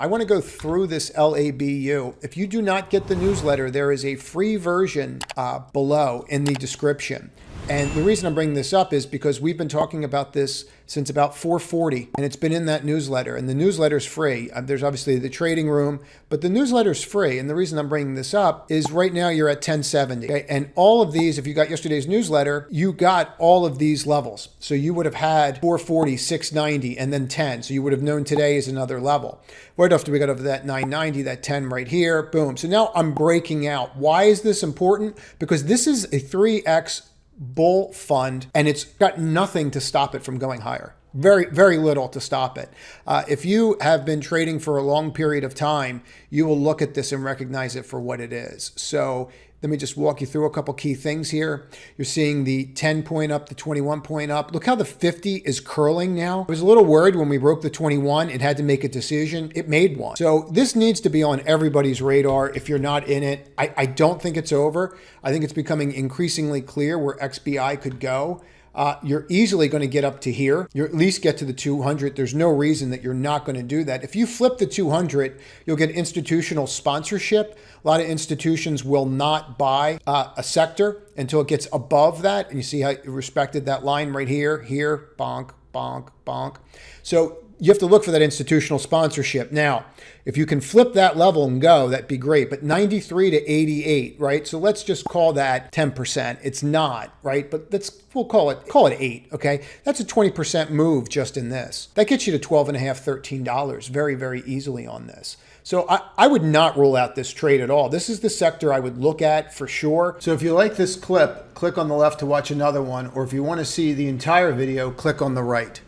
I want to go through this LABU. If you do not get the newsletter, there is a free version below in the description. And the reason I'm bringing this up is because we've been talking about this since about 4:40, and it's been in that newsletter. And the newsletter is free. There's obviously the trading room, but the newsletter is free. And the reason I'm bringing this up is right now you're at 1070. Okay? And all of these, if you got yesterday's newsletter, you got all of these levels. So you would have had 440, 690, and then 10. So you would have known today is another level. Right after we got over that 990, that 10 right here, boom. So now I'm breaking out. Why is this important? Because this is a 3x bull fund, and it's got nothing to stop it from going higher. Very, very little to stop it. If you have been trading for a long period of time, you will look at this and recognize it for what it is. So let me just walk you through a couple key things here. You're seeing the 10 point up, the 21 point up. Look how the 50 is curling now. I was a little worried when we broke the 21. It had to make a decision. It made one. So this needs to be on everybody's radar if you're not in it. I don't think it's over. I think it's becoming increasingly clear where XBI could go. You're easily going to get up to here. You at least get to the 200. There's no reason that you're not going to do that. If you flip the 200, you'll get institutional sponsorship. A lot of institutions will not buy a sector until it gets above that. And you see how it respected that line right here, bonk, bonk, bonk. So you have to look for that institutional sponsorship. Now, if you can flip that level and go, that'd be great. But 93 to 88, right? So let's just call that 10%. It's not, right? But we'll call it 8, okay? That's a 20% move just in this. That gets you to $12.5, $13 very, very easily on this. So I would not rule out this trade at all. This is the sector I would look at for sure. So if you like this clip, click on the left to watch another one. Or if you want to see the entire video, click on the right.